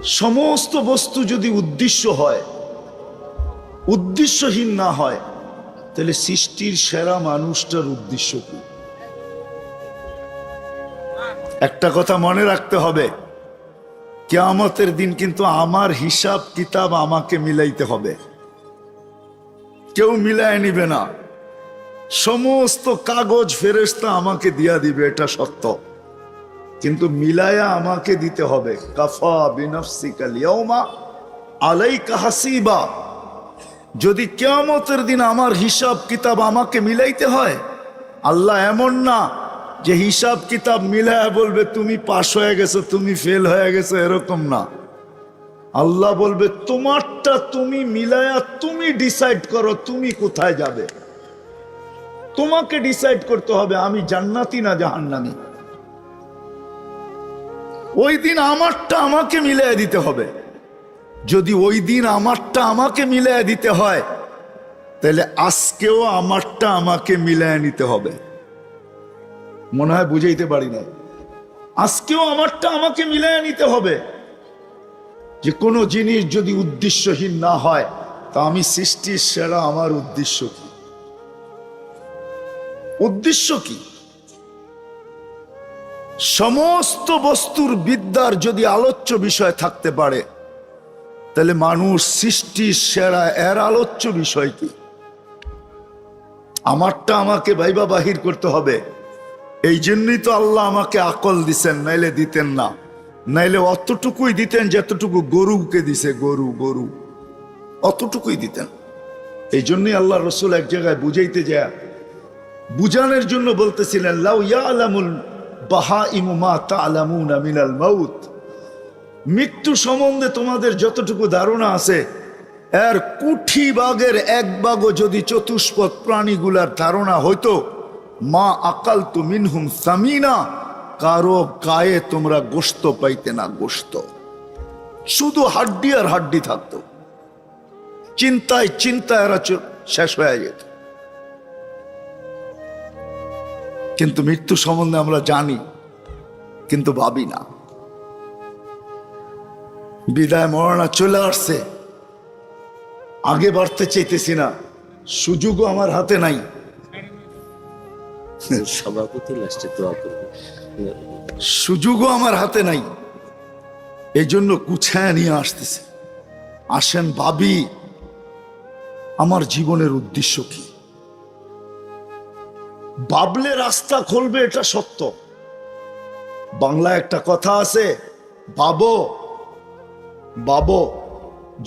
সমস্ত বস্তু যদি উদ্দেশ্য হয়, উদ্দেশ্যহীন না হয়, তাহলে সৃষ্টির সেরা মানুষটার উদ্দেশ্য কি? একটা কথা মনে রাখতে হবে, কিয়ামতের দিন কিন্তু আমার হিসাব কিতাব আমাকে মিলাইতে হবে। কেউ মিলায় নিবে না। সমস্ত কাগজ ফেরেশতা আমাকে দিয়া দিবে, এটা সত্য, কিন্তু মিলায়া আমাকে দিতে হবে। কাফা বিনফসিকা লিয়াউমা আলাইকা হাসিবা। যদি কিয়ামতের দিন আমার হিসাব কিতাব আমাকে মিলাইতে হয়, আল্লাহ এমন না যে হিসাব কিতাব মিলায়া বলবে তুমি পাস হয়ে গেছো, তুমি ফেল হয়ে গেছো, এরকম না। আল্লাহ বলবে তোমারটা তুমি মিলায়া তুমি ডিসাইড করো তুমি কোথায় যাবে। তোমাকে ডিসাইড করতে হবে আমি জান্নাতি না জাহান্নামী। ওই দিন আমারটা আমাকে মিলিয়ে দিতে হবে। যদি ওই দিন আমারটা আমাকে মিলিয়ে দিতে হয়, তাহলে আজকেও আমারটা আমাকে মিলিয়ে নিতে হবে। মনে হয় বুঝাইতে পারি না। আজকেও আমারটা আমাকে মিলিয়ে নিতে হবে। যে কোনো জিনিস যদি উদ্দেশ্যহীন না হয়, তা আমি সৃষ্টির সেরা, আমার উদ্দেশ্য কি? উদ্দেশ্য কি? সমস্ত বস্তুর বিদ্যার যদি আলোচ্য বিষয় থাকতে পারে, তাহলে মানুষ সৃষ্টির সেরা, এর আলোচ্য বিষয় কি? আমারটা আমাকে ভাইবা বাহির করতে হবে। এই জন্যই তো আল্লাহ আমাকে আকল দিছেন, নাইলে দিতেন না। নাইলে অতটুকুই দিতেন যতটুকু গরুকে দিছে, গরু গরু অতটুকুই দিতেন। এই জন্যই আল্লাহ রসুল এক জায়গায় বুঝাইতে যায়, বুঝানোর জন্য বলতেছিলেন, লাউ ইয়ালামুল বাহাইমু মা তা'লামুনা মিনাল মাউত। মৃত্যু সম্বন্ধে তোমাদের যতটুকু ধারণা আছে, এর কোটি ভাগের এক ভাগও যদি চতুষ্পদ প্রাণীগুলার ধারণা হইতো, মা আকালতু মিনহুম সামিনা, কারো গায়ে তোমরা গোশত পাইতে না। গোশত শুধু হাড্ডি আর হাড্ডি থাকতো। চিন্তায় চিন্তায় এরা শেষ হয়ে যেত। কিন্তু মৃত্যু সম্বন্ধে আমরা জানি, কিন্তু ভাবি না। বিদায় মরণা চলে আসছে, আগে বাড়তে চাইতেছি না, সুযোগও আমার হাতে নাই। সভাপতি লাস্টে দোয়া করবে, সুযোগও আমার হাতে নাই। এই জন্য গুছায় নিয়ে আসতেছে। আসেন ভাবি, আমার জীবনের উদ্দেশ্য কি? বাবলে রাস্তা খুলবে, এটা সত্য। বাংলায় একটা কথা আছে, বাবো বাবো।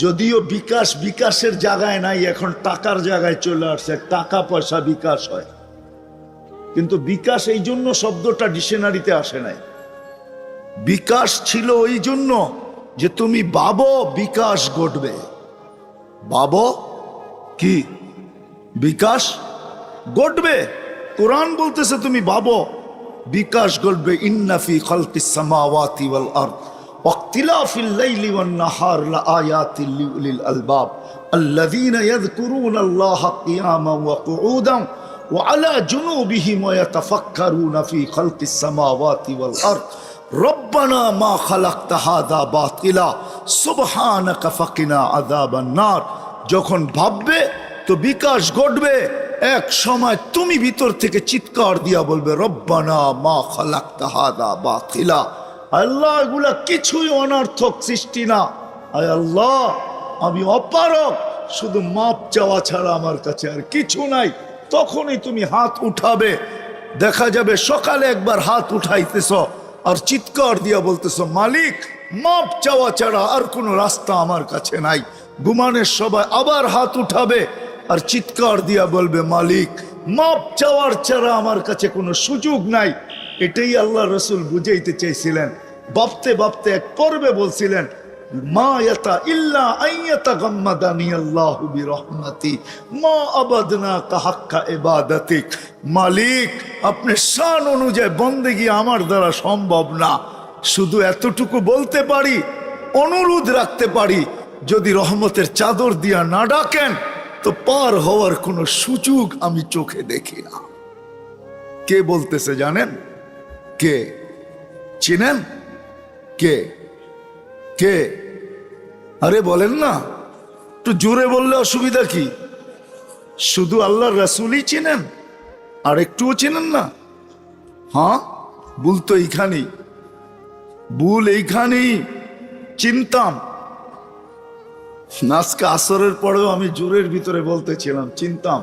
যদিও বিকাশ বিকাশের জায়গায় নাই, এখন টাকার জায়গায় চলে আসছে, টাকা পয়সা বিকাশ হয়। কিন্তু বিকাশ এই জন্য শব্দটা ডিকশনারিতে আসে নাই। বিকাশ ছিল ওই জন্য যে তুমি ভাবো বিকাশ ঘটবে। ভাবো কি বিকাশ ঘটবে। কোরআন বলতেছে তুমি ভাবো বিকাশ ঘটবে। ইন্না ফি খালকিস সামাওয়াতি ওয়াল আরদ ওয়াক্তিলাফিল লাইলি ওয়ান নাহার লাআয়াতিল লিউলিল আলবাব আল্লাযীনা ইয়াযকুরুনাল্লাহা কিয়ামান ওয়া কুউদান ওয়া আলা জুনুবিহিম ওয়া ইয়াতাফাক্কারুনা ফি খালকিস সামাওয়াতি ওয়াল আরদ রব্বানা মা খালাকতা হাযা বাতিলা সুবহানাকা ফাকিনা আযাবান নার। যখন ভাববে তো বিকাশ ঘটবে। এক সময় তুমি ভিতর থেকে চিৎকার দিয়া বলবে, রব্বানা মা খালাকতা হাযা বাতিলা। আল্লাহ, এগুলা কিছুই অনর্থক সৃষ্টি না। আয় আল্লাহ, আমি অপারক, শুধু মাপ চাওয়া ছাড়া আমার কাছে আর কিছু নাই। তখনই তুমি হাত উঠাবে। দেখা যাবে সকালে একবার হাত উঠাইতেছ আর চিৎকার দিয়া বলতেছ, মালিক মাপ চাওয়া ছাড়া আর কোনো রাস্তা আমার কাছে নাই। ঘুমানোর সবাই আবার হাত উঠাবে আর চিৎকার দিয়া বলবে, মালিক মাপ চাওয়ার ছাড়া আমার কাছে কোনো সুযোগ নাই। এটাই আল্লাহ রসুল বুঝাইতে চাইছিলেন। ভাবতে ভাবতে এক পর্বে বলছিলেন, মা ইয়াতা ইল্লা আইয়াতা গাম্মাদানি আল্লাহু বিরহমাতি মা আবাদনা কাহাক্কা ইবাদাতিক। মালিক, আপনি শান অনুযায়ী বন্দেগী আমার দ্বারা সম্ভব না। শুধু এতটুকু বলতে পারি, অনুরোধ রাখতে পারি, যদি রহমতের চাদর দিয়া না ডাকেন তো পার হওয়ার কোনো সুযোগ আমি চোখে দেখি না। কে বলতেছে জানেন? কে চিনেন? কে কে আরে বলেন না, একটু জোরে বললে অসুবিধা কি? শুধু আল্লাহর রাসূলই চিনেন আর একটুও চিনেন না? হ্যাঁ, ভুল তো এইখানেই, ভুল এইখানেই। চিনতাম, আজকে আসরের পরেও আমি জোরের ভিতরে বলতেছিলাম চিনতাম।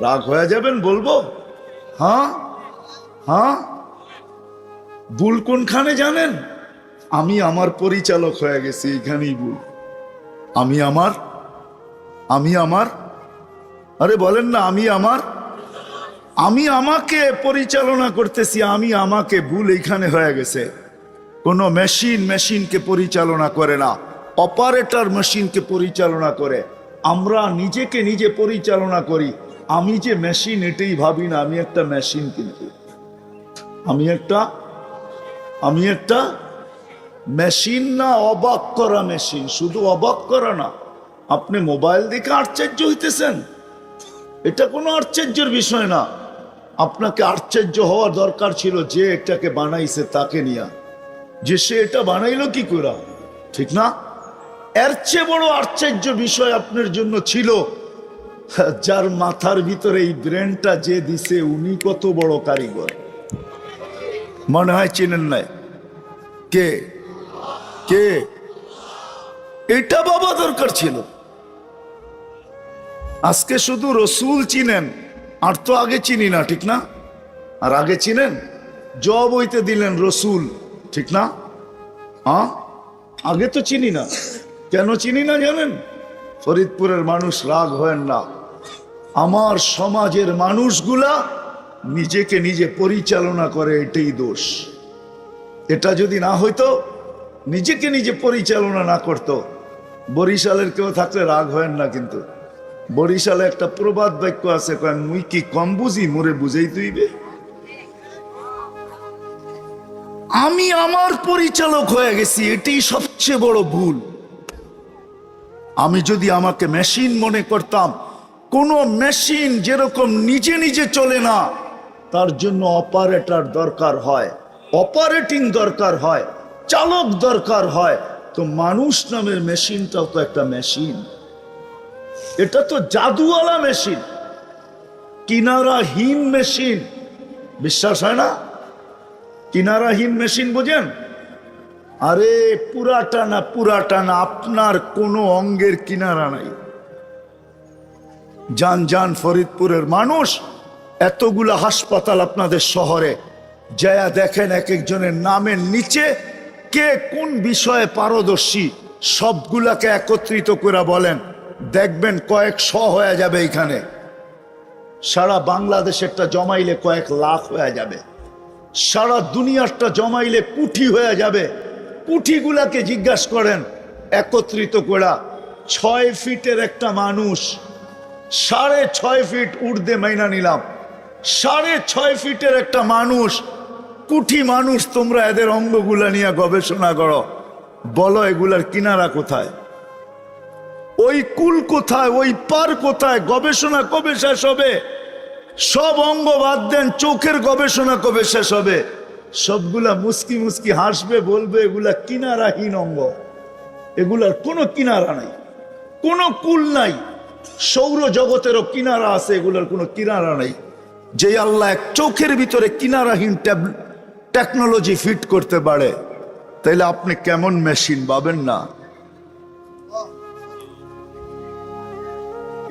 রাগ হয়ে যাবেন বলবো? হ্যাঁ হ্যাঁ, ভুল কোনখানে জানেন? আমি আমার পরিচালক হয়ে গেছি, এইখানেই ভুল। আমি আমার আরে বলেন না, আমি আমাকে পরিচালনা করতেছি, আমি আমাকে, ভুল এইখানে হয়ে গেছে। কোনো মেশিনকে পরিচালনা করে না, অপারেটর মেশিনকে পরিচালনা করে। আমরা নিজেকে নিজে পরিচালনা করি। আমি যে মেশিন এটাই ভাবি না, আমি একটা মেশিন, কিন্তু আমি একটা মেশিন না, অবাক করা মেশিন। শুধু অবাক করা না, আপনি মোবাইল দেখে আশ্চর্য হইতেছেন, এটা কোনো আশ্চর্যের বিষয় না। আপনাকে আশ্চর্য হওয়ার দরকার ছিল যে এটাকে বানাইছে তাকে নিয়ে, যে সে এটা বানাইলো কি করে, ঠিক না? এর চেয়ে বড় আশ্চর্য বিষয় আপনার জন্য ছিল যার মাথার ভিতরে এই ব্রেনটা যে দিছে উনি কত বড় কারিগর। মনে হয় চিনেন নাই? কে কে? এটা বাবা দরকার ছিল। আজকে শুধু রসুল চিনেন, আর তো আগে চিনি না, ঠিক না? আর আগে চিনেন, জব হইতে দিলেন রসুল, ঠিক না? হ্যাঁ, আগে তো চিনি না। কেন চিনি না জানেন? ফরিদপুরের মানুষ, রাগ হয় না, আমার সমাজের মানুষগুলা নিজেকে নিজে পরিচালনা করে, এটাই দোষ। এটা যদি না হইতো, নিজেকে নিজে পরিচালনা না করত, বরিশালের কেউ থাকলে রাগ হয় না, কিন্তু বরিশালে একটা প্রবাদ বাক্য আছে, কয় মুই কি কম বুঝি, মোরে বুঝেই তুইবে। আমি আমার পরিচালক হয়ে গেছি, এটাই সবচেয়ে বড় ভুল। আমি যদি আমাকে মেশিন মনে করতাম, কোন মেশিন যেরকম নিজে নিজে চলে না, তার জন্য অপারেটর দরকার হয়, অপারেটিং দরকার হয়, চালক দরকার হয়। তো মানুষ নামের মেশিনটাও তো একটা মেশিন, এটা তো জাদুওয়ালা মেশিন, কিনারাহীন মেশিন। বিশ্বাস হয় না? কিনারাহীন মেশিন বোঝেন? আরে পুরাটা না, আপনার কোনো অঙ্গের কিনারা নাই। যান ফরিদপুরের মানুষ, এতগুলা হাসপাতাল আপনাদের শহরে, যায়া দেখেন এক একজনের নামের নিচে কে কোন বিষয়ে পারদর্শী, সবগুলাকে একত্রিত করে বলেন, দেখবেন কয়েক শ হয়ে যাবে। এখানে সারা বাংলাদেশেরটা জমাইলে কয়েক লাখ হয়ে যাবে, সারা দুনিয়ারটা জমাইলে কোটি হয়ে যাবে। কোটিগুলাকে জিজ্ঞাসা করেন একত্রিত করা। 6 ফিটের একটা মানুষ, 6.5 ফিট ঊর্ধ্বে মাইনা নিলাম, 6.5 ফিটের একটা মানুষ, কোটি মানুষ। তোমরা এদের অঙ্গগুলা নিয়ে গবেষণা করো, বলো এগুলার কিনারা কোথায়, ওই কুল কোথায়, ওই পার কোথায়? গবেষণা কবে শেষ হবে? সব অঙ্গ বাদ দেন, চোখের গবেষণা কবে শেষ হবে? সবগুলা মুস্কি মুস্কি হাসবে, বলবে এগুলা কিনারাহীন অঙ্গ, এগুলার কোনো কিনারা নাই, কোনো কুল নাই। সৌর জগতেরও কিনারা আছে, এগুলার কোনো কিনারা নাই। যে আল্লাহ এক চোখের ভিতরে কিনারাহীন টেকনোলজি ফিট করতে পারে, তাইলে আপনি কেমন মেশিন পাবেন না?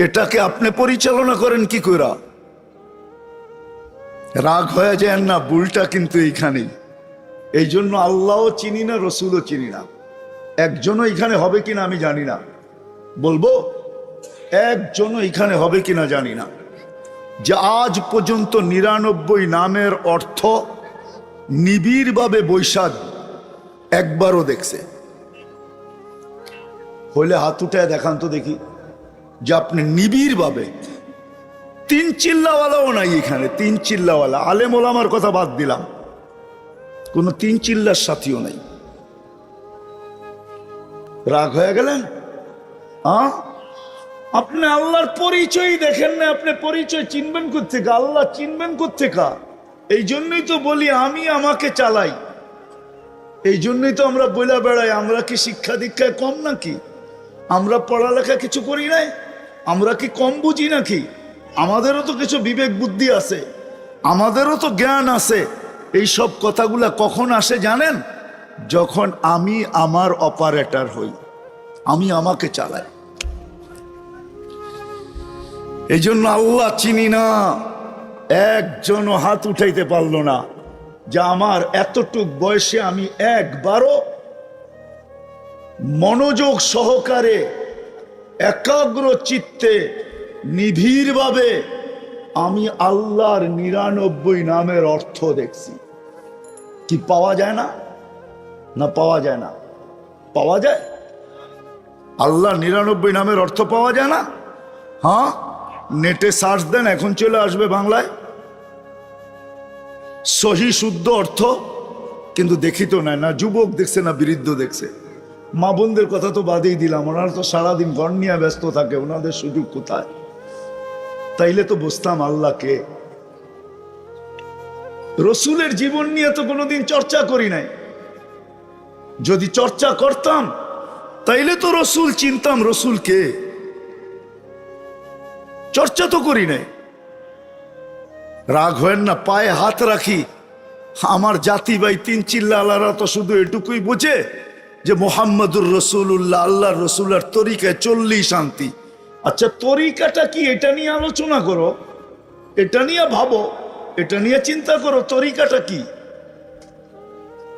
এটাকে আপনি পরিচালনা করেন কি করে? রাগ হয়ে যায় না, ভুলটা কিন্তু এইখানেই। এই জন্য আল্লাহও চিনি না, রসুলও চিনি না। একজনও এখানে হবে কিনা আমি জানি না, বলবো একজনও এখানে হবে কিনা জানি না, যে আজ পর্যন্ত 99 নামের অর্থ নিবিড়ভাবে বৈশাখ একবারও দেখছে। হইলে হাত উঠায় দেখান তো দেখি, যে আপনি নিবিড়ভাবে। 3 চিল্লাওয়ালাও নাই এখানে, 3 চিল্লাওয়ালা। আলেম ওলামার কথা বাদ দিলাম, কোন 3 চিল্লার সাথীও নাই। রাগ হয়ে গেলেন? আপনি আল্লাহর পরিচয় দেখেন না, আপনি পরিচয় চিনবেন কোত্থেকে, আল্লাহ চিনবেন কোত্থেকে? এই জন্যই তো বলি আমি আমাকে চালাই। এই জন্যই তো আমরা বইলা বেড়াই, আমরা কি শিক্ষা দীক্ষায় কম নাকি? আমরা পড়ালেখা কিছু করি নাই? আমরা কি কম বুঝি নাকি? আমাদেরও তো কিছু বিবেক বুদ্ধি আছে, আমাদেরও তো জ্ঞান আছে। এই সব কথাগুলা কখন আসে জানেন? যখন আমি আমার অপারেটর হই, আমি আমাকে চালাই। এই জন্য আল্লাহ চিনি না, একজনও হাত উঠাইতে পারলো না যে আমার এতটুক বয়সে আমি একবারও মনোযোগ সহকারে একাগ্র চিত্তে নিবিড়ভাবে আমি আল্লাহর 99 নামের অর্থ দেখছি। কি পাওয়া যায় না? না পাওয়া যায় না? পাওয়া যায়। আল্লাহর 99 নামের অর্থ পাওয়া যায় না? হ্যাঁ, নেটে সার্চ দেন, এখন চলে আসবে বাংলায় সহি শুদ্ধ অর্থ। কিন্তু দেখি তো না যুবক দেখছে না বৃদ্ধ দেখছে। মা বোনদের কথা তো বাদেই দিলাম, ওনারা তো সারাদিন ঘর নিয়ে ব্যস্ত থাকে, ওনাদের সুযোগ কোথায়? তাইলে তো বুঝতাম আল্লাহকে। রসুলের জীবন নিয়ে তো কোনোদিন চর্চা করি নাই। যদি চর্চা করতাম তাইলে তো রসুল চিনতাম, রসুলকে। চর্চা তো করি নাই। রাগ হয় না, পায়ে হাত রাখি। আমার জাতি ভাই 3 চিল্লালারা তো শুধু এটুকুই বোঝে যে মোহাম্মদুর রসুল্লাহ, আল্লাহর রসুলের তরিকায় চললেই শান্তি। আচ্ছা, তরিকাটা কি? এটা নিয়ে আলোচনা করো, এটা নিয়ে ভাবো, এটা নিয়ে চিন্তা করো। তরিকাটা কি?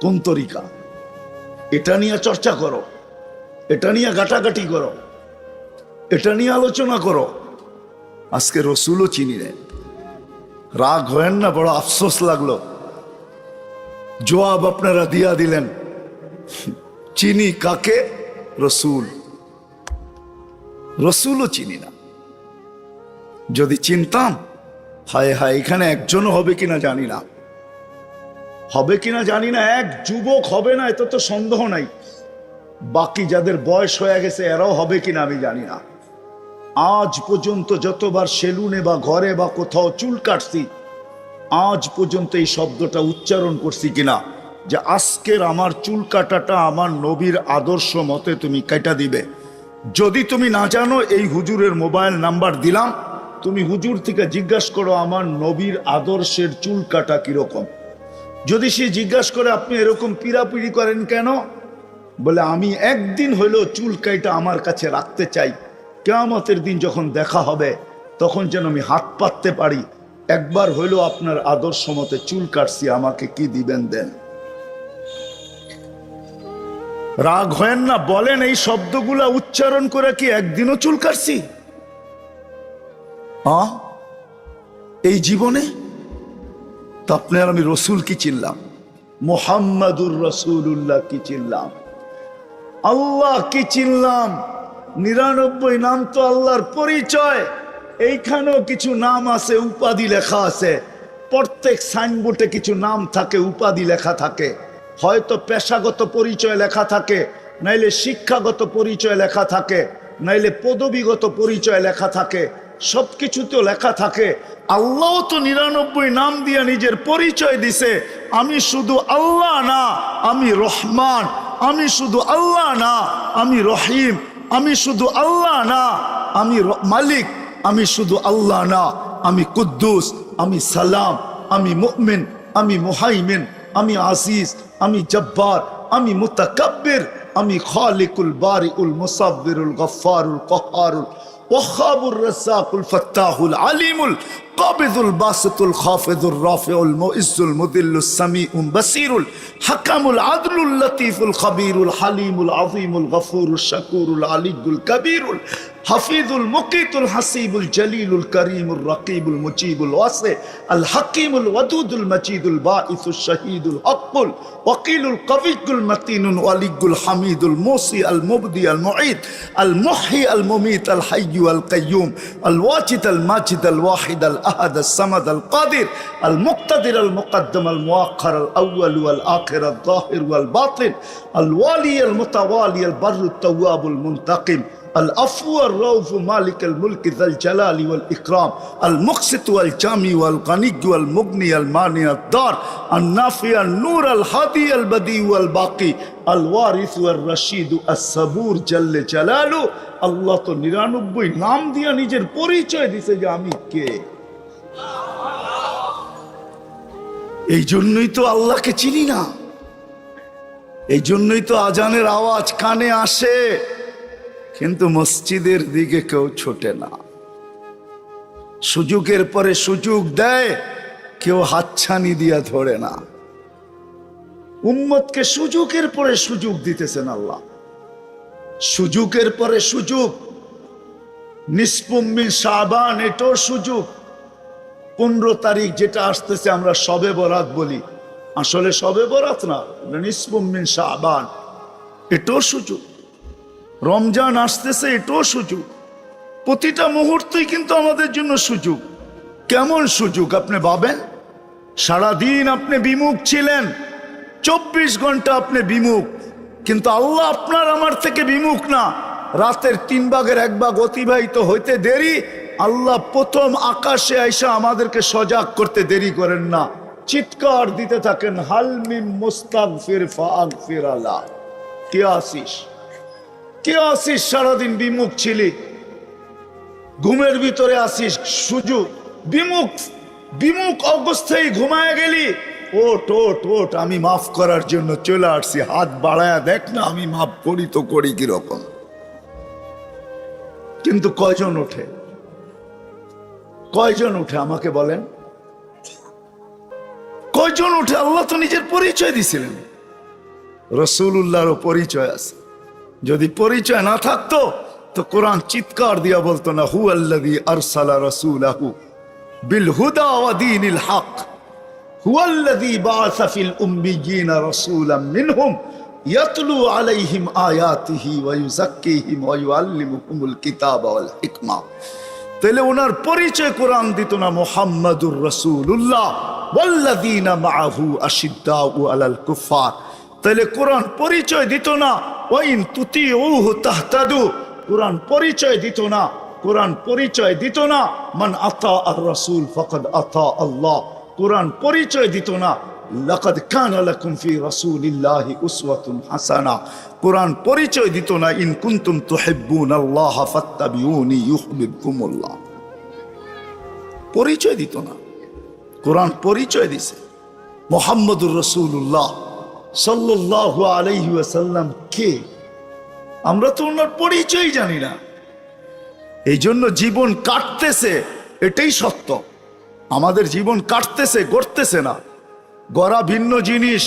কোন তরিকা? এটা নিয়ে চর্চা করো, এটা নিয়ে ঘাটাঘাটি করো, এটা নিয়ে আলোচনা করো। আজকে রসুলও চিনি নেন। রাগ হয় না, বড় আফসোস লাগলো। জবাব আপনারা দিয়া দিলেন। চিনি কাকে? রসুল। রসুলও চিনি না। যদি চিনতাম, হায় হায়, এখানে একজনও হবে কিনা জানি না, হবে কিনা জানি না। এক যুবক হবে না, এত তো সন্দেহ নাই। বাকি যাদের বয়স হয়ে গেছে এরাও হবে কিনা আমি জানি না। আজ পর্যন্ত যতবার সেলুনে বা ঘরে বা কোথাও চুল কাটছি, আজ পর্যন্ত এই শব্দটা উচ্চারণ করছি কিনা যে আজকের আমার চুল কাটাটা আমার নবীর আদর্শ মতে তুমি কাটা দিবে। যদি তুমি না জানো, এই হুজুরের মোবাইল নাম্বার দিলাম, তুমি হুজুর থেকে জিজ্ঞাসা করো আমার নবীর আদর্শের চুল কাটা কিরকম। যদি সে জিজ্ঞাসা করে আপনি এরকম পিড়াপিড়ি করেন কেন, বলে আমি একদিন হইলেও চুল কাইটা আমার কাছে রাখতে চাই, কিয়ামতের দিন যখন দেখা হবে তখন যেন আমি হাত পাততে পারি, একবার হইলেও আপনার আদর্শ মতে চুল কাটছি, আমাকে কি দিবেন দেন। রাগ হয় না, বলেন এই শব্দগুলা উচ্চারণ করে কি একদিনও চুল কাটছি? এই জীবনে তো আপনার আমি রসুল কি চিনলাম, মুহাম্মাদুর রাসূলুল্লাহ কি চিনলাম, আল্লাহ কি চিনলাম। 99 নাম তো আল্লাহর পরিচয়। এইখানেও কিছু নাম আছে, উপাধি লেখা আছে। প্রত্যেক সাইনবোর্ডে কিছু নাম থাকে, উপাধি লেখা থাকে। হয়তো পেশাগত পরিচয় লেখা থাকে, নাইলে শিক্ষাগত পরিচয় লেখা থাকে, নাইলে পদবীগত পরিচয় লেখা থাকে। সবকিছুতেও লেখা থাকে। আল্লাহ তো 99 নাম দিয়ে নিজের পরিচয় দিছে। আমি শুধু আল্লাহ না, আমি রহমান। আমি শুধু আল্লাহ না, আমি রহিম। আমি শুধু আল্লাহ না, আমি মালিক। আমি শুধু আল্লাহ না, আমি কুদ্দুস, আমি সালাম, আমি মুমিন, আমি মুহাইমিন, আমি আজিজ, আমি জব্বার, আমি মুতাকাব্বির, আমি খালিকুল বারিউল মুসাব্বিরুল গফফারুল কহ্হারুল ওয়াহাবুর রাজ্জাকুল ফাত্তাহুল আলিমুল কাবিদুল বাসিতুল খাফিদুর রাফিউল মুইজ্জুল মুদিল্লুস সামিউল বাসিরুল হাকামুল আদলুল লতীফুল খবীরুল হালিমুল আযীমুল গফুরুশ শাকুরুল আলিয়ুল কবীরুল হাফিজুল মুকিতুল হাসিবুল জলিলুল করিমুল রকিবুল মুজিবুল ওয়াসি আল হাকিমুল ওয়াদুদুল মজিদুল বাঈসুশ শাহীদুল হকুল ওয়াকিলুল কবিয়ুল মতিনুল ওয়ালিয়ুল হামিদুল মুসি আল মুবদি আল মুঈদ আল মুহয়ি আল মুমীত আল হাইয়্যু আল কাইয়্যুম আল ওয়াজিদ আল মাজিদ আল ওয়াহিদ আল আহাদ আল সামাদ আল কাদির আল মুক্তাদির আল মুকদ্দম আল মুআখ্খার আল আউয়াল ওয়াল আখির আল যাহির ওয়াল বাতিন আল ওয়ালি আল মুতাওয়ালি আল বাররুত তাওয়াবুল মুনতাকিম العفو والرؤوف مالك الملك ذا الجلال والإكرام المقسط والجامع والغني والمغني المانع الدار النافع النور الهادي البديع والباقي الوارث والرشيد الصبور جل جلاله আল্লাহ তো 99 নাম দিয়া নিজের পরিচয় দিছে যে আমি কে। এই জন্যই তো আল্লাহকে চিনি না, এই জন্যই তো আজানের আওয়াজ কানে আসে কিন্তু মসজিদের দিকে কেউ ছোটে না। সুযোগের পরে সুযোগ দেয়, কেউ হাতছানি দিয়া ধরে না। উম্মতকে সুযোগের পরে সুযোগ দিতেছেন আল্লাহ, সুযোগের পরে সুযোগ। নিসফুম মিন শাবান, এটাও সুযোগ। 15 তারিখ যেটা আসতেছে আমরা শবে বরাত বলি, আসলে শবে বরাত না, নিসফুম মিন শাবান, এটাও সুযোগ। রমজান আসতেছে, এটাও সুযোগ। প্রতিটা মুহূর্তই কিন্তু আমাদের জন্য সুযোগ। কেমন সুযোগ আপনি ভাবেন? সারাদিন আপনি বিমুখ ছিলেন, 24 ঘন্টা আপনি বিমুখ, কিন্তু আল্লাহ আপনার আমার থেকে বিমুখ না। রাতের 3 ভাগের 1 ভাগ অতিবাহিত হইতে দেরি, আল্লাহ প্রথম আকাশে আইসা আমাদেরকে সজাগ করতে দেরি করেন না, চিৎকার দিতে থাকেন, হাল মিন মুস্তাগফির ফাগফির আলা। কে আসিস, কে আসিস? সারাদিন বিমুখ ছিলি, ঘুমের ভিতরে আসিস, সুযোগ। বিমুখ বিমুখ অবস্থায় ঘুমায় গেলি, ওট ওট ওট, আমি মাফ করার জন্য চলে আসছি, হাত বাড়ায়া দেখ না আমি মাফ করি তো করি কিরকম। কিন্তু কয়জন ওঠে, কয়জন উঠে আমাকে বলেন, কয়জন উঠে? আল্লাহ তো নিজের পরিচয় দিছিলেন, রাসূলুল্লাহরও পরিচয় আছে। যদি পরিচয় না থাকতো তো কোরআন চিৎকার দিয়া বলতো না, হুয়াল্লাযী আরসালা রাসূলাহু বিল হুদা ওয়া দীনিল হক হুয়াল্লাযী বাআসা ফিল উম্মিয়্যিনা রাসূলাম মিনহুম ইয়াতলু আলাইহিম আয়াতিহি ওয়া ইউযাক্কিহিম ওয়া ইউআল্লিমুহুমুল কিতাবা ওয়াল হিকমা। তাহলে ওনার পরিচয় কোরআন দিত না, মুহাম্মাদুর রাসূলুল্লাহ ওয়াল্লাযীনা মাআহু আশিদ্দাউ আলাল কুফার। তাহলে কোরআন পরিচয় দিত না, ওয়াইন তুতিউহু তাহতাদু। কোরআন পরিচয় দিত না, কোরআন পরিচয় দিত না, মান আতা আর রাসূল ফাকাদ আতা আল্লাহ। কোরআন পরিচয় দিত না, লাকাদ কানা লাকুম ফি রাসূলিল্লাহি উসওয়াতুন হাসানা। কোরআন পরিচয় দিত না, ইন কুনতুম তুহিব্বুনাল্লাহ ফাত্তাবিউনি ইউহিব্বুকুমুল্লাহ। পরিচয় দিত না, কোরআন পরিচয় দিছে মুহাম্মদুর রাসূলুল্লাহ সাল্লাল্লাহু আলাইহি ওয়াসাল্লাম কে? আমরা তো ওনার পরিচয় জানি না। এই জন্য জীবন কাটতেছে, এটাই সত্য। আমাদের জীবন কাটতেছে, গড়তেছে না। গড়া ভিন্ন জিনিস,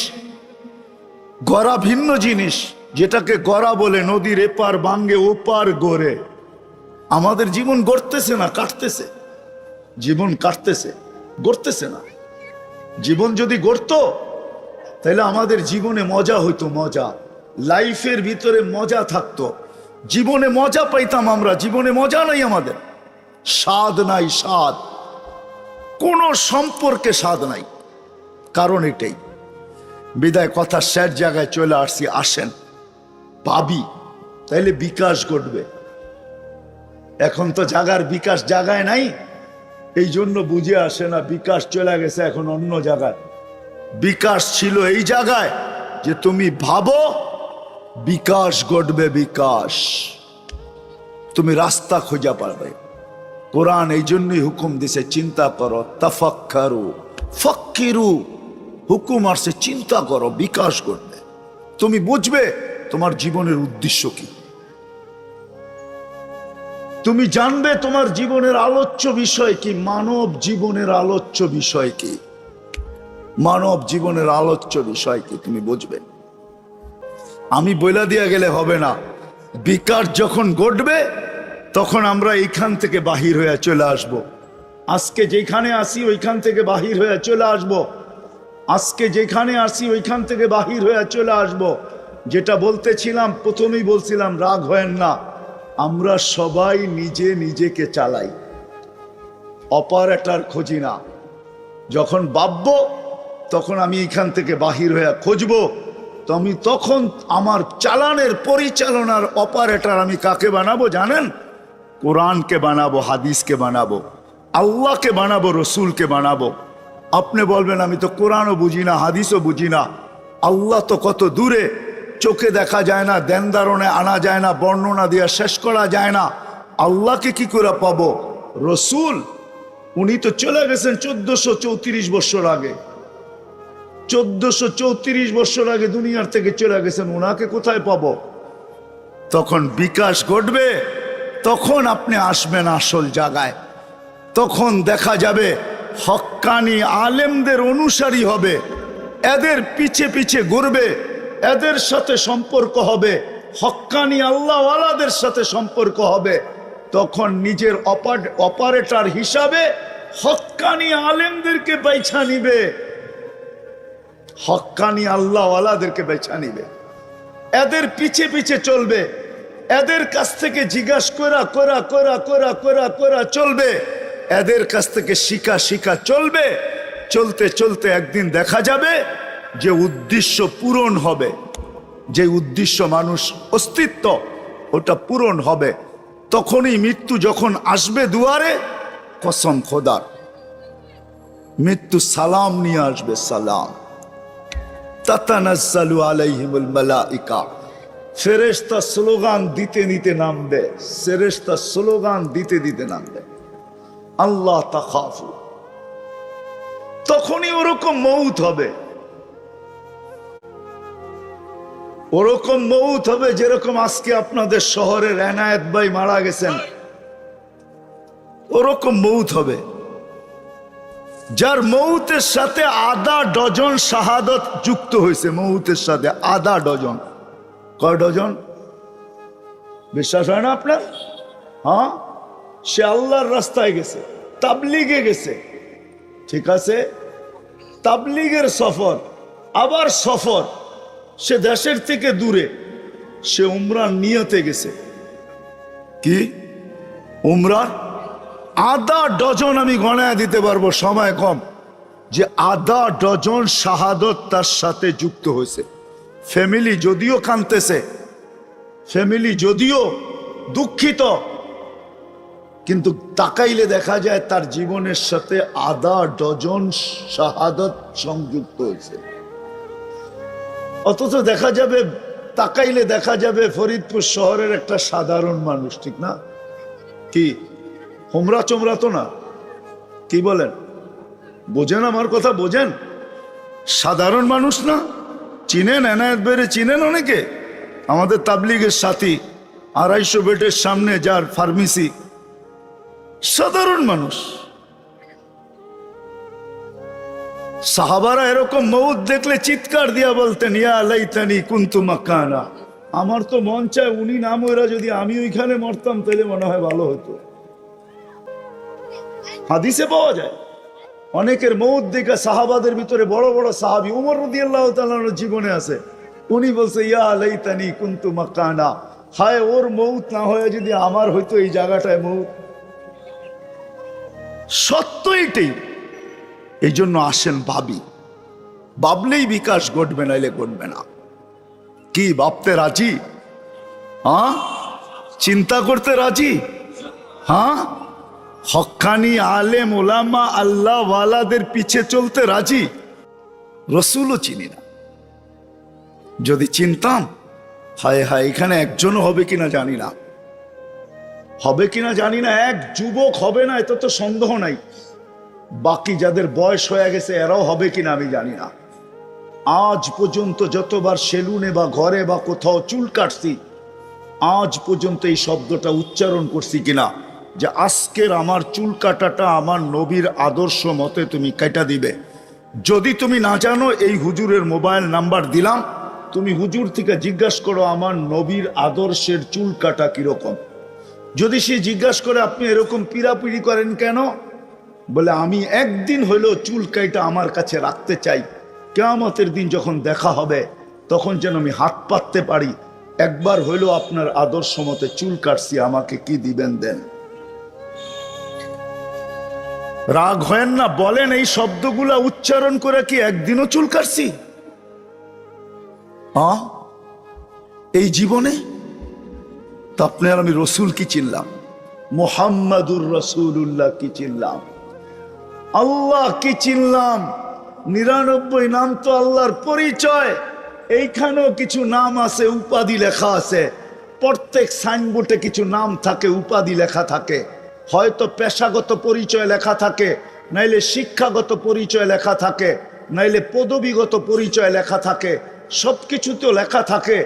গড়া ভিন্ন জিনিস। যেটাকে গড়া বলে, নদীর এপার ভাঙ্গে ওপার গড়ে। আমাদের জীবন গড়তেছে না, কাটতেছে। জীবন কাটতেছে, গড়তেছে না। জীবন যদি গড়তো তাহলে আমাদের জীবনে মজা হইতো, মজা। লাইফের ভিতরে মজা থাকতো, জীবনে মজা পাইতাম আমরা। জীবনে মজা নাই, আমাদের স্বাদ নাই, স্বাদ। কোন সম্পর্কে স্বাদ নাই। কারণ এটাই। বিদায় কথা শেষ জায়গায় চলে আসছি, আসেন ভাবি, তাইলে বিকাশ ঘটবে। এখন তো জাগার বিকাশ জাগায় নাই, এই জন্য বুঝে আসে না। বিকাশ চলে গেছে এখন অন্য জায়গায়। বিকাশ ছিল এই জায়গায় যে তুমি ভাবো, বিকাশ ঘটবে। বিকাশ, তুমি রাস্তা খোঁজা পারবে। কোরআন এই জন্যই হুকুম দিছে, চিন্তা করো, তাফাক্কারু ফাক্কিরু। হুকুম আসছে চিন্তা করো, বিকাশ ঘটবে। তুমি বুঝবে তোমার জীবনের উদ্দেশ্য কি, তুমি জানবে তোমার জীবনের আলোচ্য বিষয় কি, মানব জীবনের আলোচ্য বিষয় কি, মানব জীবনের আলোচ্য বিষয় কি তুমি বুঝবে। আমি বইলা দিয়া গেলে হবে না। বিকাশ যখন ঘটবে তখন আমরা এইখান থেকে বাহির হয়ে চলে আসব। আজকে যেখানে আসি ওইখান থেকে বাহির হয়ে চলে আসব। আজকে যেখানে আসি ওইখান থেকে বাহির হয়ে চলে আসব। যেটা বলতেছিলাম, প্রথমেই বলছিলাম, রাগ হয় না, আমরা সবাই নিজে নিজেকে চালাই, অপারেটর খুঁজি না। যখন ভাববো তখন আমি এখান থেকে বাহির হয়ে খুঁজবো, তো আমি তখন আমার চালানের পরিচালনার অপারেটর আমি কাকে বানাবো জানেন? কোরআনকে বানাবো, হাদিসকে বানাবো, আল্লাহকে বানাবো, রসুলকে বানাবো। আপনি বলবেন আমি তো কোরআনও বুঝি না, হাদিসও বুঝি না। আল্লাহ তো কত দূরে, চোখে দেখা যায় না, ধ্যান ধারণে আনা যায় না, বর্ণনা দিয়ে শেষ করা যায় না। আল্লাহকে কি করে পাবো? রসুল উনি তো চলে গেছেন 1434 বছর আগে। 1434 বছর আগে দুনিয়ার থেকে চলে গেছেন, ওনাকে কোথায় পাবো? তখন বিকাশ ঘটবে, তখন আপনি আসবেন আসল জায়গায়। তখন দেখা যাবে হক্কানি আলেমদের অনুসারী হবে, এদের পিছে পিছে ঘুরবে, এদের সাথে সম্পর্ক হবে, হক্কানি আল্লাহওয়ালাদের সাথে সম্পর্ক হবে। তখন নিজের অপারেটর হিসাবে হক্কানি আলেমদেরকে বাইছা নিবে, হক্কানি আল্লাহওয়ালাদেরকে বেছা নিবে, এদের পিছে পিছে চলবে, এদের কাছ থেকে জিজ্ঞাসা করা চলবে, এদের কাছ থেকে শিখা চলবে। চলতে চলতে একদিন দেখা যাবে যে উদ্দেশ্য পূরণ হবে, যে উদ্দেশ্য মানুষ অস্তিত্ব ওটা পূরণ হবে। তখনই মৃত্যু যখন আসবে দুয়ারে, কসম খোদার, মৃত্যু সালাম নিয়ে আসবে, সালাম। তাতানাজ্জালু আলাইহিমুল মালাইকা, ফেরেশতা স্লোগান দিতে দিতে নামবে, ফেরেশতা স্লোগান দিতে দিতে নামবে, আল্লাহ তাখাফু। তখনই ওরকম মউত হবে, ওরকম মউত হবে যেরকম আজকে আপনাদের শহরের এনায়েত ভাই মারা গেছেন, ওরকম মউত হবে। যার মৌতের সাথে আধা ডজন শাহাদত যুক্ত হয়েছে, মৌতের সাথে আধা ডজন। কয় ডজন? বিশ্বাস হয় না আপনার? হ্যাঁ, সে আল্লাহর রাস্তায় গেছে, তাবলিগে গেছে, ঠিক আছে, তাবলিগের সফর, আবার সফর, সে দেশের থেকে দূরে, সে উমরার নিয়তে গেছে। কি উমরার আধা ডজন, আমি গণায় দিতে পারবো, সময় কম, যে আধা ডজন শাহাদত তার সাথে যুক্ত হয়েছে। ফ্যামিলি যদিও কাঁদতেছে, ফ্যামিলি যদিও দুঃখিত, কিন্তু তাকাইলে দেখা যায় তার জীবনের সাথে আধা ডজন শাহাদত সংযুক্ত হয়েছে। অথচ দেখা যাবে, তাকাইলে দেখা যাবে ফরিদপুর শহরের একটা সাধারণ মানুষ, ঠিক না? কি হোমরা চোমরা তো না, কি বলেন? বোঝেন আমার কথা? বোঝেন? সাধারণ মানুষ না? চিনেন এনায়েত বেড়ে, চিনেন অনেকে, আমাদের তাবলিগের সাথী, 250 বেডের সামনে যার ফার্মেসি, সাধারণ মানুষ। সাহাবারা এরকম মউত দেখলে চিৎকার দিয়া বলতেন, ইয়া লাইতানি কুনতু মাকানা, আমার তো মন চায় উনি না মরা যদি আমি ওইখানে মরতাম তাহলে মনে হয় ভালো হতো। হাদিসে পাওয়া যায় অনেকের মউত দেখে, সাহাবাদের ভিতরে বড় বড় সাহাবী, উমর রাদিয়াল্লাহু তাআলার জীবনে আছে, উনি বলছে ইয়া লাইতানি কুনতু মাকানা, হায় ওর মউত না হয়ে যদি আমার হয়তো এই জায়গাটায় মউত। সত্য এটাই। এই জন্য আসেন ভাবি, ভাবলেই বিকাশ ঘটবে, নাইলে ঘটবে না। কি ভাবতে রাজি? হ্যাঁ, চিন্তা করতে রাজি? হ্যাঁ, হক্কানি আলেম ওলামা আল্লাহ ওয়ালাদের পিছে চলতে রাজি? রসুলও চিনি না, যদি চিনতাম, হায় হায়, এখানে একজনও হবে কিনা জানি না, হবে কিনা জানি না, এক যুবক হবে না এটা তো সন্দেহ নাই, বাকি যাদের বয়স হয়ে গেছে এরাও হবে কিনা আমি জানি না। আজ পর্যন্ত যতবার সেলুনে বা ঘরে বা কোথাও চুল কাটছি, আজ পর্যন্ত এই শব্দটা উচ্চারণ করছি কিনা যে আজকের আমার চুল কাটাটা আমার নবীর আদর্শ মতে তুমি কেটে দিবে। যদি তুমি না জানো, এই হুজুরের মোবাইল নাম্বার দিলাম, তুমি হুজুর থেকে জিজ্ঞাসা করো আমার নবীর আদর্শের চুল কাটা কিরকম। যদি সে জিজ্ঞাসা করে আপনি এরকম পিড়াপিড়ি করেন কেন, বলে আমি একদিন হইলেও চুল কাইটা আমার কাছে রাখতে চাই, কিয়ামতের দিন যখন দেখা হবে তখন যেন আমি হাত পাততে পারি, একবার হইলেও আপনার আদর্শ মতে চুল কাটছি, আমাকে কি দিবেন দেন। রাগ হয় না? বলেন এই শব্দগুলা উচ্চারণ করে কি একদিনও চুল কাটছি? এই জীবনে তো আপনার আমি রসুল কি চিনলাম, মুহাম্মাদুর রসুল্লাহ কি চিনলাম, আল্লাহ কি চিনলাম। 99 নাম তো আল্লাহর পরিচয়। এইখানেও কিছু নাম আছে, উপাধি লেখা আছে। প্রত্যেক সাইনবোর্ডে কিছু নাম থাকে, উপাধি লেখা থাকে। হয়তো পেশাগত পরিচয় লেখা থাকে, নাইলে শিক্ষাগত পরিচয় লেখা থাকে, নাইলে পদবীগত পরিচয় লেখা থাকে। সবকিছুতেও লেখা থাকে।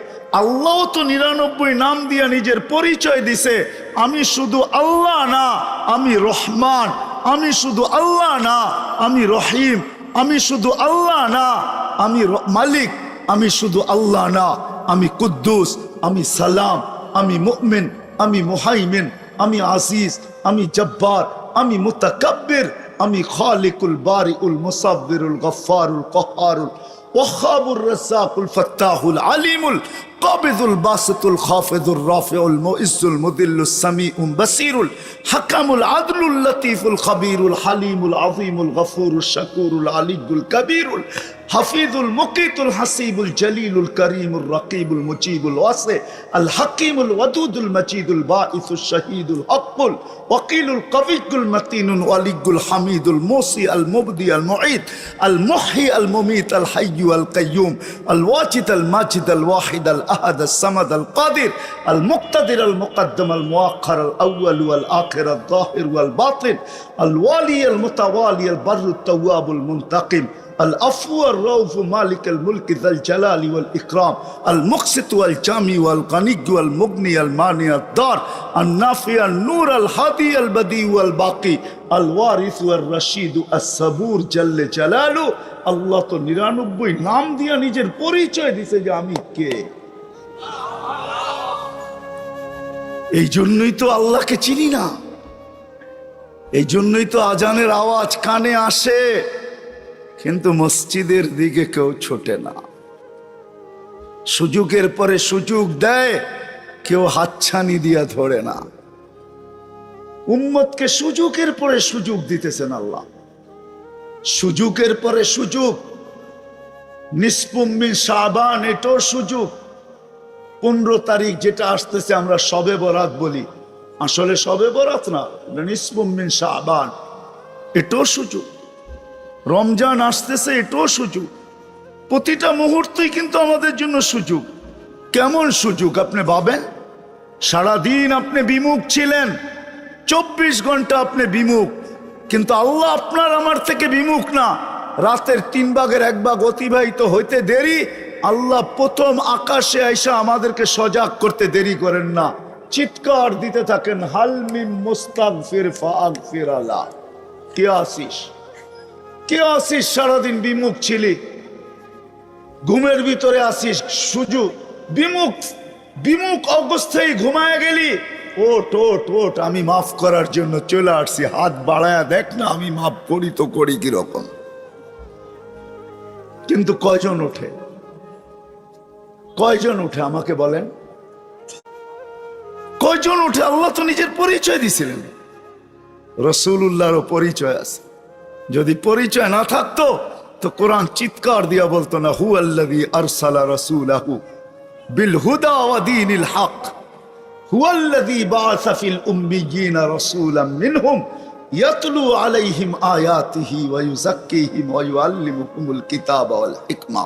আল্লাহ তো 99 নাম দিয়ে নিজের পরিচয় দিছে। আমি শুধু আল্লাহ না, আমি রহমান। আমি শুধু আল্লাহ না, আমি রহিম। আমি শুধু আল্লাহ না, আমি মালিক। আমি শুধু আল্লাহ না, আমি কুদ্দুস, আমি সালাম, আমি মুমিন, আমি মুহাইমিন, আমি আজিজ, আমি জব্বার, আমি মুতাকাব্বির, আমি খালিকুল বারিউল মুসাব্বিরুল গফফারুল কহ্হারুল ওয়াহাবুর রাজ্জাকুল ফাত্তাহুল আলিমুল কাবিদুল বাসিতুল খাফিদুর রাফিউল মুইজ্জুল মুদিল্লুস সামিউল বাসিরুল হাকামুল আদলুল লতীফুল খবীরুল হালিমুল আযীমুল গফুরুশ শাকুরুল আলিয়্যুল কবীরুল হাফিজুল মুকিতুল হাসিবুল জলিলুল করিমুল রকিবুল মুজিবুল ওয়াসি আল হাকিমুল ওয়াদুদুল মজিদুল বাঈসুশ শহীদুল হকুল ওয়াকিলুল কবিয়ুল মতিনুল ওয়ালিয়ুল হামিদুল মুসি আল মুবদি আল মুঈদ আল মুহয়ি আল মুমীত আল হাইয়্যু আল কাইয়্যুম আল ওয়াজিদ আল মাজিদ আল ওয়াহিদ আল আহাদ আল সামাদ আল কাদির আল মুক্তাদির আল মুকদ্দম আল মুআখ্খার আল আউয়াল ওয়াল আখির আল যাহির ওয়াল বাতিন আল ওয়ালি আল মুতাওয়ালি আল বাররু তাওয়াবুল মুনতাকিম العفو الرؤوف مالك الملك ذا الجلال والإكرام المقسط والجامع والغني والمغني المانع الضار النافع النور الهادي البديع والباقي الوارث والرشيد الصبور جل جلاله আল্লাহ তো 99 নাম দিয়া নিজের পরিচয় দিছে যে আমি কে। এই জন্যই তো আল্লাহকে চিনি না। এই জন্যই তো আজানের আওয়াজ কানে আসে, কিন্তু মসজিদের দিকে কেউ ছোটে না। সুযোগের পরে সুযোগ দেয়, কেউ হাতছানি দিয়া ধরে না। উম্মতকে সুযোগের পরে সুযোগ দিতেছেন আল্লাহ, সুযোগের পরে সুযোগ। নিসফুম মিন শাবান, এটাও সুযোগ। 15 তারিখ যেটা আসতেছে আমরা শবে বরাত বলি, আসলে শবে বরাত না, নিসফুম মিন শাবান, এটাও সুযোগ। রমজান আসতেছে, এটাও সুযোগ। প্রতিটা মুহূর্তই কিন্তু আমাদের জন্য সুযোগ। কেমন সুযোগ আপনি ভাবেন? সারাদিন আপনি বিমুখ ছিলেন, 24 ঘন্টা আপনি বিমুখ, কিন্তু আল্লাহ আপনার আমার থেকে বিমুখ না। রাতের 3 ভাগের 1 ভাগ অতিবাহিত হইতে দেরি, আল্লাহ প্রথম আকাশে আইসা আমাদেরকে সজাগ করতে দেরি করেন না। চিৎকার দিতে থাকেন, হাল মিন মুস্তাগফির ফাগফির আলাহ। কে আসিস, কে আসিস? সারাদিন বিমুখ ছিলি, ঘুমের ভিতরে আসিস, সুযোগ। বিমুখ বিমুখ অবস্থায় ঘুমায় গেলি, ওট ওট ওট, আমি মাফ করার জন্য চলে আসছি, হাত বাড়ায়া দেখ না, আমি মাফ করি তো করি কিরকম। কিন্তু কয়জন ওঠে, কয়জন উঠে আমাকে বলেন, কয়জন উঠে? আল্লাহ তো নিজের পরিচয় দিছিলেন, রাসূলুল্লাহরও পরিচয় আছে। যদি পরিচয় না থাকতো তো কোরআন চিৎকার দিয়া বলতো না, হুয়াল্লাযী আরসালা রাসূলাহু বিল হুদা ওয়া দীনিল হক হুয়াল্লাযী বাআসা ফিল উম্মিয়্যিনা রাসূলাম মিনহুম ইয়াতলু আলাইহিম আয়াতিহি ওয়া ইউযাক্কিহিম ওয়া ইউআল্লিমুহুমুল কিতাবা ওয়াল হিকমা।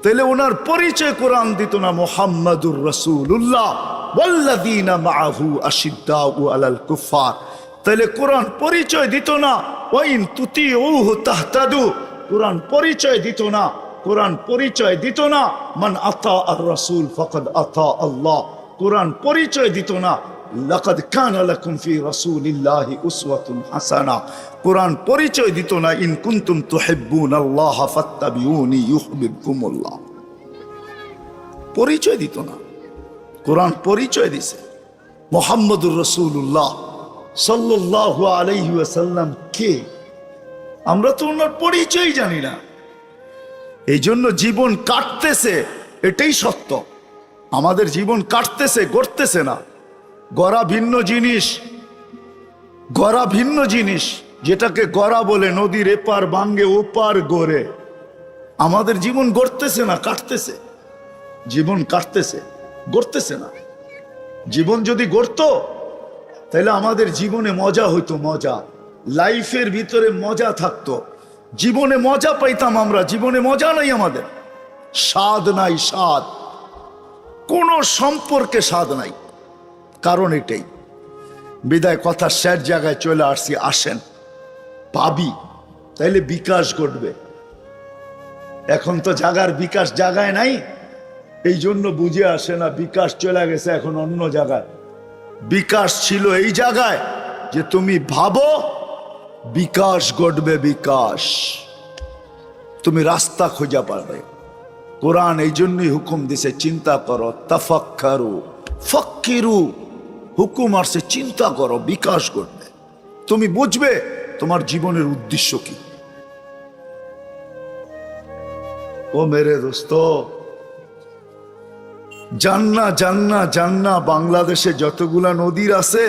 তাহলে ওনার পরিচয় কোরআন দিত না, মুহাম্মাদুর রাসূলুল্লাহ ওয়াল্লাযীনা মাআহু আশিদ্দাউ আলাল কুফার। তাহলে কোরআন পরিচয় দিত না, ওয়াইন তুতিউহু তাহতাদু। কোরআন পরিচয় দিত না, কোরআন পরিচয় দিত না, মান আতা আর রাসূল ফাকাদ আতা আল্লাহ। কোরআন পরিচয় দিত না, লাকাদ কানা লাকুম ফি রাসূলিল্লাহি উসওয়াতুন হাসানা। কোরআন পরিচয় দিত না, ইন কুনতুম তুহিব্বুনাল্লাহ ফাত্তাবিউনি ইউহিব্বুকুমুল্লাহ। পরিচয় দিত না, কোরআন পরিচয় দিছে। মুহাম্মদুর রাসূলুল্লাহ সাল্লাল্লাহু আলাইহি ওয়াসাল্লাম কে? আমরা তো ওনার পরিচয় জানি না। এই জন্য জীবন কাটতেছে, এটাই সত্য। আমাদের জীবন কাটতেছে, গড়তেছে না। গড়া ভিন্ন জিনিস, গড়া ভিন্ন জিনিস। যেটাকে গড়া বলে, নদীর এপার ভাঙ্গে ওপার গড়ে। আমাদের জীবন গড়তেছে না, কাটতেছে। জীবন কাটতেছে, গড়তেছে না। জীবন যদি গড়তো তাহলে আমাদের জীবনে মজা হইতো, মজা, লাইফের ভিতরে মজা থাকতো, জীবনে মজা পাইতাম আমরা। জীবনে মজা নাই, আমাদের স্বাদ নাই, স্বাদ, কোনো সম্পর্কে স্বাদ নাই। কারণ এটাই। বিদায় কথা শেষ জায়গায় চলে আসছি, আসেন ভাবি, তাইলে বিকাশ ঘটবে। এখন তো জাগার বিকাশ জাগায় নাই, এই জন্য বুঝে আসে না, বিকাশ চলে গেছে এখন অন্য জায়গায়। বিকাশ ছিল এই জায়গায় যে তুমি ভাবো, বিকাশ ঘটবে, বিকাশ, তুমি রাস্তা খোঁজা পাবে। কোরআন এই জন্যই হুকুম দিছে, চিন্তা করো, তাফাক্কারু, ফাক্কিরু, হুকুম আসছে চিন্তা করো, বিকাশ ঘটবে, তুমি বুঝবে তোমার জীবনের উদ্দেশ্য কি। ও মেরে দোস্ত, জান্না জান্না জান্না, বাংলাদেশে যতগুলা নদীর আছে